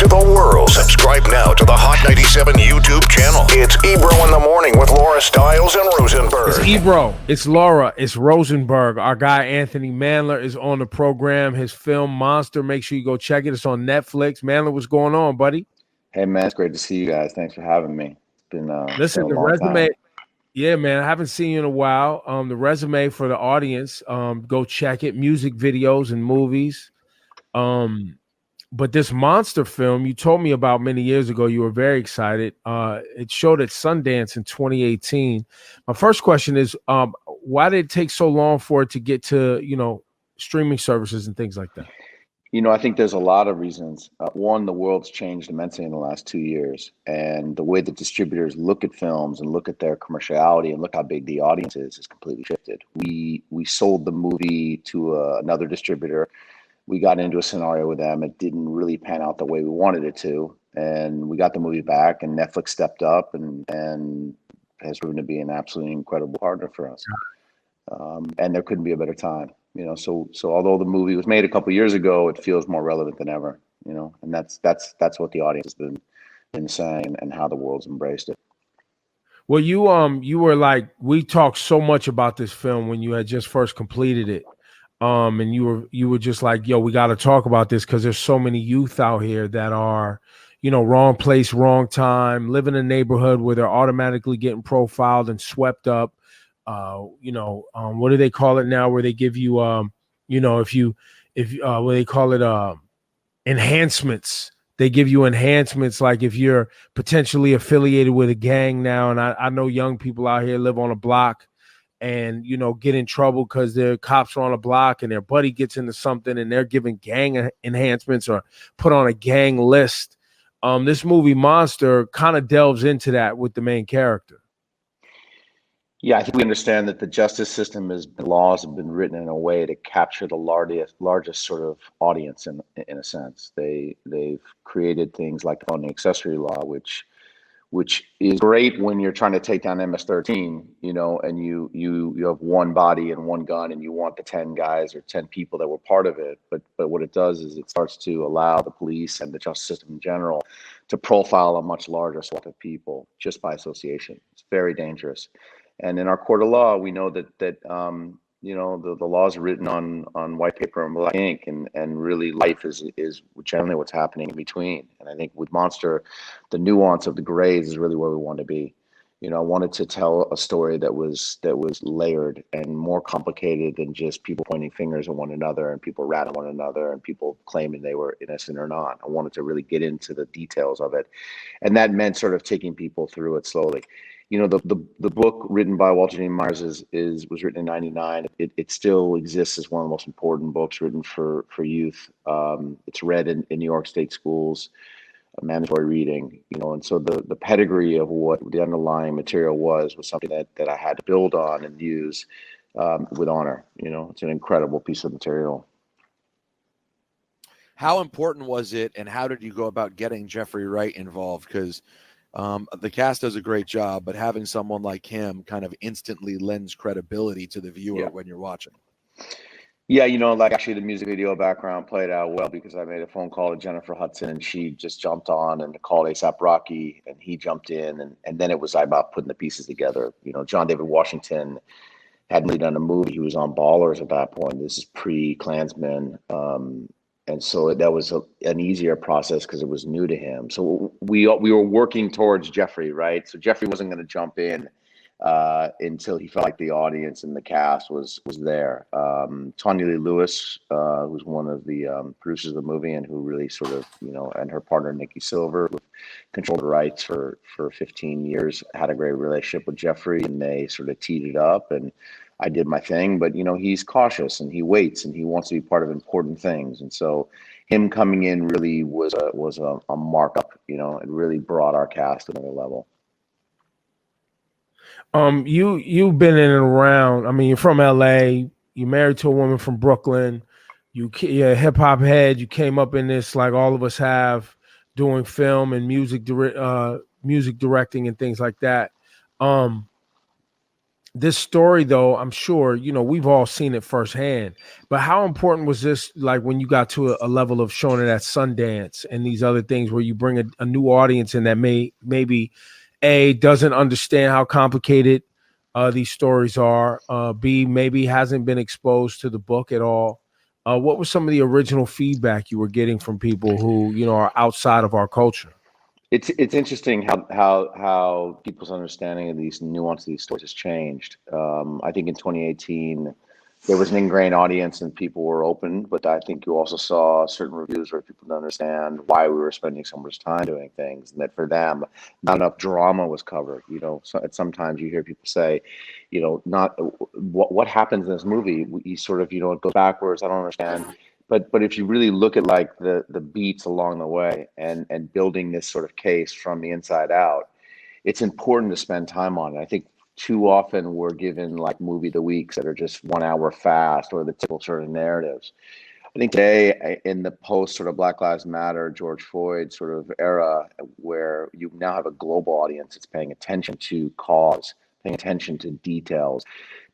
to the world. Subscribe now to the Hot 97 YouTube channel. It's Ebro in the Morning with Laura Stiles and Rosenberg. It's Ebro. It's Laura. It's Rosenberg. Our guy Anthony Mandler is on the program. His film Monster. Make sure you go check it. It's on Netflix. Mandler, what's going on, buddy? Hey man, it's great to see you guys. Thanks for having me. It's been Listen, a the long resume. time. Yeah, man, I haven't seen you in a while. The resume for the audience. Go check it. Music videos and movies. But this Monster film you told me about many years ago, you were very excited. It showed at Sundance in 2018. My first question is, why did it take so long for it to get to, streaming services and things like that? I think there's a lot of reasons. One, the world's changed immensely in the last 2 years, and the way that distributors look at films and look at their commerciality and look how big the audience is completely shifted. We sold the movie to another distributor. We got into a scenario with them. It didn't really pan out the way we wanted it to, and we got the movie back. And Netflix stepped up and has proven to be an absolutely incredible partner for us. And there couldn't be a better time. So although the movie was made a couple of years ago, it feels more relevant than ever. And that's what the audience has been saying and how the world's embraced it. Well, you were like, we talked so much about this film when you had just first completed it. And you were just like, yo, we got to talk about this because there's so many youth out here that are, wrong place, wrong time, live in a neighborhood where they're automatically getting profiled and swept up. What do they call it now? Where they give you, what they call it, enhancements. They give you enhancements, like if you're potentially affiliated with a gang now. And I know young people out here live on a block and, get in trouble because their cops are on a block and their buddy gets into something and they're giving gang enhancements or put on a gang list. This movie Monster kind of delves into that with the main character. Yeah, I think we understand that the justice system laws have been written in a way to capture the largest sort of audience in a sense. They've created things like the felony accessory law, which is great when you're trying to take down MS-13, and you have one body and one gun and you want the 10 guys or 10 people that were part of it. But what it does is it starts to allow the police and the justice system in general to profile a much larger swath of people just by association. It's very dangerous. And in our court of law, we know that the laws are written on white paper and black ink, and really life is generally what's happening in between. And I think with Monster, the nuance of the grays is really where we want to be. I wanted to tell a story that was layered and more complicated than just people pointing fingers at one another and people ratting one another and people claiming they were innocent or not. I wanted to really get into the details of it, and that meant sort of taking people through it slowly. The book written by Walter J. Myers was written in '99. It still exists as one of the most important books written for youth. It's read in New York State schools, mandatory reading. And so the pedigree of what the underlying material was something that I had to build on and use with honor. It's an incredible piece of material. How important was it, and how did you go about getting Jeffrey Wright involved? Because the cast does a great job, but having someone like him kind of instantly lends credibility to the viewer when you're watching. Yeah, actually the music video background played out well because I made a phone call to Jennifer Hudson and she just jumped on and called A$AP Rocky and he jumped in and then it was about putting the pieces together. John David Washington hadn't really done a movie. He was on Ballers at that point. This is pre-Klansman. And so that was an easier process because it was new to him. So we were working towards Jeffrey, right? So Jeffrey wasn't going to jump in until he felt like the audience and the cast was there. Tanya Lee Lewis, who's one of the producers of the movie and who really sort of, and her partner Nikki Silver, who controlled the rights for 15 years, had a great relationship with Jeffrey, and they sort of teed it up and I did my thing, but he's cautious and he waits and he wants to be part of important things. And so him coming in really was a markup, it really brought our cast to another level. You've been in and around. I mean, you're from LA, you're married to a woman from Brooklyn, you're a hip hop head, you came up in this like all of us have, doing film and music directing and things like that. This story, though, I'm sure, we've all seen it firsthand, but how important was this, like when you got to a level of showing it at Sundance and these other things where you bring a new audience in that maybe A, doesn't understand how complicated these stories are, B, maybe hasn't been exposed to the book at all. What was some of the original feedback you were getting from people who, are outside of our culture? It's interesting how people's understanding of these nuances of these stories has changed. I think in 2018 there was an ingrained audience and people were open, but I think you also saw certain reviews where people didn't understand why we were spending so much time doing things, and that for them not enough drama was covered. So sometimes you hear people say, not what happens in this movie. You sort of it goes backwards. I don't understand. But if you really look at like the beats along the way and building this sort of case from the inside out, it's important to spend time on it. I think too often we're given like movie of the weeks that are just 1 hour fast or the typical sort of narratives. I think today in the post sort of Black Lives Matter, George Floyd sort of era, where you now have a global audience that's paying attention to cause, paying attention to details,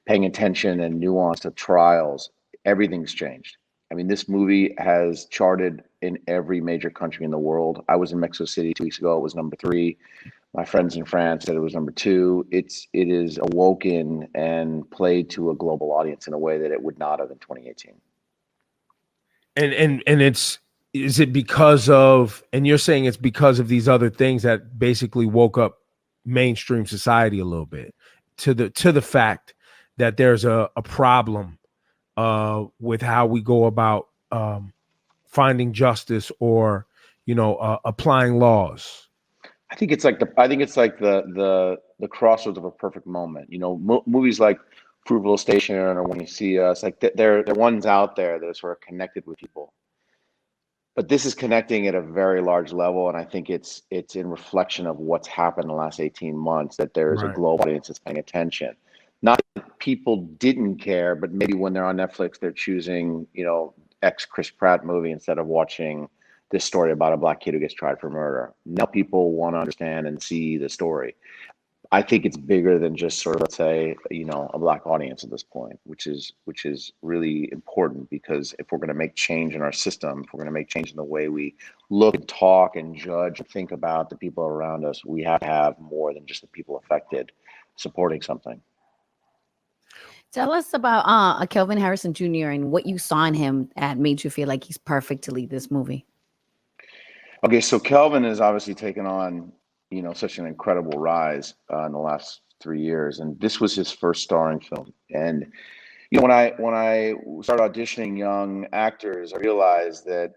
paying attention and nuance to trials, everything's changed. I mean, this movie has charted in every major country in the world. I was in Mexico City 2 weeks ago. It was #3. My friends in France said it was #2. It is awoken and played to a global audience in a way that it would not have in 2018. And is it because of, and you're saying it's because of these other things that basically woke up mainstream society a little bit to the fact that there's a problem with how we go about finding justice or applying laws? I think it's like the crossroads of a perfect moment. Movies like Fruitvale Station or When You See Us, like they're ones out there that are sort of connected with people. But this is connecting at a very large level, and I think it's in reflection of what's happened in the last 18 months, that there is a global audience that's paying attention. Not that people didn't care, but maybe when they're on Netflix, they're choosing, X Chris Pratt movie instead of watching this story about a black kid who gets tried for murder. Now people want to understand and see the story. I think it's bigger than just sort of, let's say, a black audience at this point, which is really important, because if we're going to make change in our system, if we're going to make change in the way we look and talk and judge and think about the people around us, we have to have more than just the people affected supporting something. Tell us about Kelvin Harrison Jr. and what you saw in him that made you feel like he's perfect to lead this movie. Okay, so Kelvin has obviously taken on, such an incredible rise in the last 3 years, and this was his first starring film. And when I started auditioning young actors, I realized that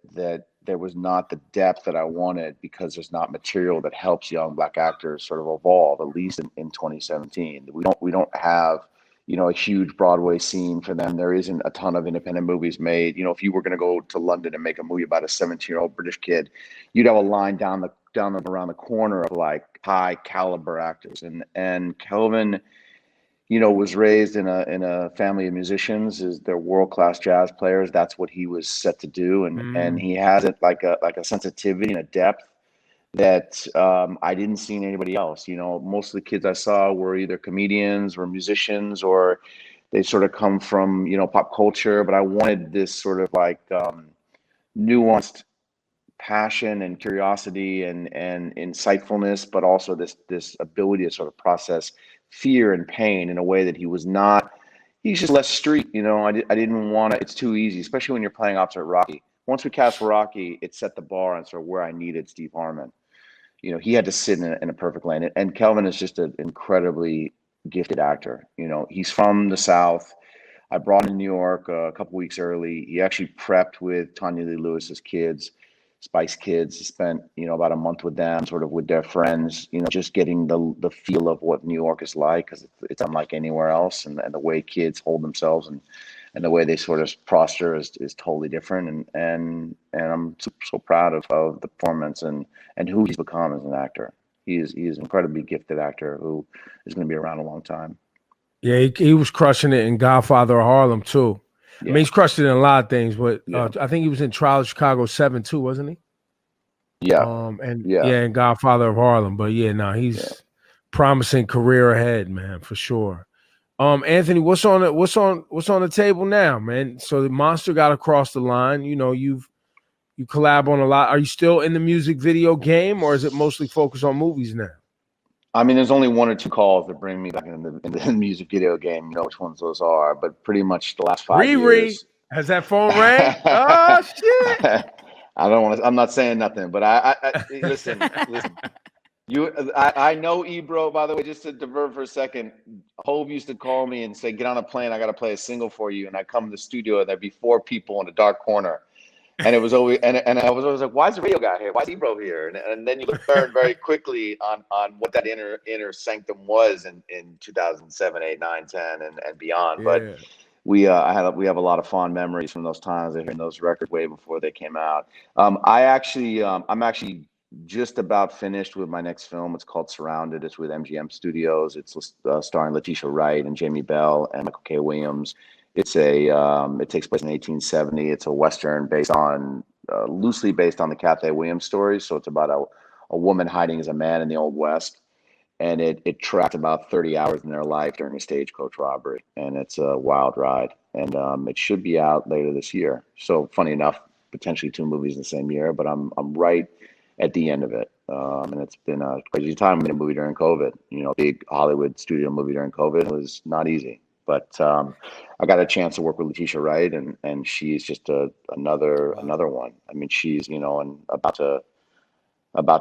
there was not the depth that I wanted, because there's not material that helps young black actors sort of evolve, at least in 2017. We don't have a huge Broadway scene for them. There isn't a ton of independent movies made. If you were going to go to London and make a movie about a 17-year-old British kid, you'd have a line down around the corner of like high caliber actors. And Kelvin, was raised in a family of musicians. They're world-class jazz players. That's what he was set to do. And he has it like a sensitivity and a depth that I didn't see in anybody else. Most of the kids I saw were either comedians or musicians, or they sort of come from, pop culture. But I wanted this sort of like nuanced passion and curiosity and insightfulness, but also this ability to sort of process fear and pain in a way that he's just less street. I didn't want to, it's too easy, especially when you're playing opposite Rocky. Once we cast Rocky, it set the bar on sort of where I needed Steve Harmon. He had to sit in a perfect lane. And Kelvin is just an incredibly gifted actor. He's from the South. I brought him to New York a couple weeks early. He actually prepped with Tanya Lee Lewis's kids, Spice Kids. He spent, about a month with them, sort of with their friends, just getting the feel of what New York is like, because it's unlike anywhere else. And the way kids hold themselves and the way they sort of posture is totally different. And I'm so proud of the performance and who he's become as an actor. He is an incredibly gifted actor who is going to be around a long time. Yeah, he was crushing it in Godfather of Harlem too. Yeah. I mean, he's crushed it in a lot of things, but I think he was in Trial of Chicago 7 too, wasn't he? Yeah. And Godfather of Harlem. But he's promising career ahead, man, for sure. Anthony, what's on the table now, man? So the Monster got across the line. You know, you collab on a lot. Are you still in the music video game, or is it mostly focused on movies now? I mean, there's only one or two calls that bring me back in the music video game. You know which ones those are, but pretty much the last 5 years. Has that phone rang? Oh shit! I don't want to. I'm not saying nothing, but I listen. I know Ebro, by the way, just to divert for a second. Hove used to call me and say, "Get on a plane. I got to play a single for you." And I come to the studio, and there'd be 4 people in a dark corner. And it was always, and I was always like, "Why is the radio guy here? Why is Ebro here?" And then you learn very quickly on what that inner sanctum was in 2007, 8, 9, 10, and beyond. Yeah. But we have a lot of fond memories from those times and hearing those records way before they came out. I'm actually just about finished with my next film. It's called Surrounded. It's with MGM Studios. It's starring Letitia Wright and Jamie Bell and Michael K. Williams. It takes place in 1870. It's a Western loosely based on the Cathay Williams story. So it's about a woman hiding as a man in the Old West. And it tracked about 30 hours in their life during a stagecoach robbery. And it's a wild ride. And it should be out later this year. So funny enough, potentially 2 movies in the same year, but I'm right at the end of it. And it's been a crazy time. I made a movie during COVID, you know, big Hollywood studio movie during COVID. It was not easy. But I got a chance to work with Letitia Wright, and she's just another one. I mean, she's, you know, and about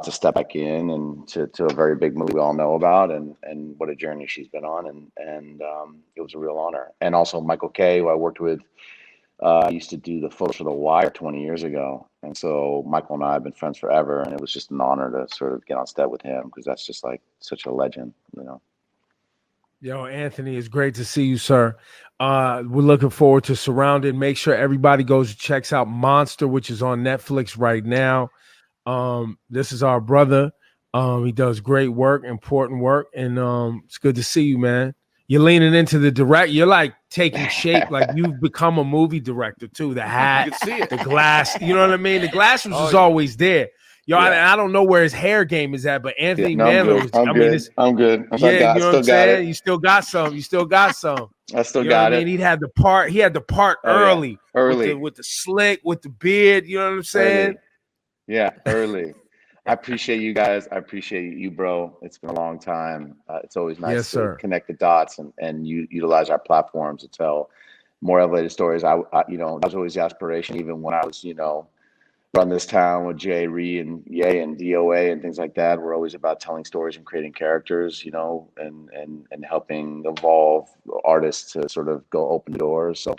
to step back in and to a very big movie we all know about, and what a journey she's been on, and it was a real honor. And also Michael K., who I worked with, used to do the photos for The Wire 20 years ago, and so Michael and I have been friends forever, and it was just an honor to sort of get on set with him because that's just like such a legend, you know. Yo, Anthony, it's great to see you, sir. We're looking forward to Surrounded. Make sure everybody goes and checks out Monster, which is on Netflix right now. This is our brother. He does great work, important work, and it's good to see you, man. You're leaning into the direct. You're like taking shape, like you've become a movie director too. The hat, You can see it. the glass. You know what I mean? The glass was always there. Yo, I don't know where his hair game is at, but Anthony Mandler. I'm good. Yeah, you know what I'm saying? You still got some. I still got it. I mean, he had the part early. With the slick, with the beard. You know what I'm saying? Early. Yeah, early. I appreciate you guys. I appreciate you, bro. It's been a long time. It's always nice to connect the dots and utilize our platforms to tell more elevated stories. I you know, that was always the aspiration, even when I was, you know, run this town with Jay, Ree, and Ye and DOA and things like that. We're always about telling stories and creating characters, you know, and helping evolve artists to sort of go open doors. So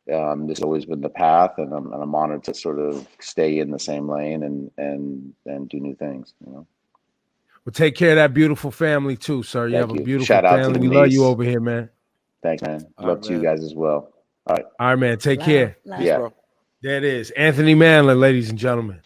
this has always been the path, and I'm honored to sort of stay in the same lane and do new things, you know. Well, take care of that beautiful family too, sir. You have a beautiful Shout out family. to the We love niece. you over here, man. Thanks, man. Love to you guys as well. All right, man. Take care. Yeah. Bro. There it is. Anthony Mandler, ladies and gentlemen.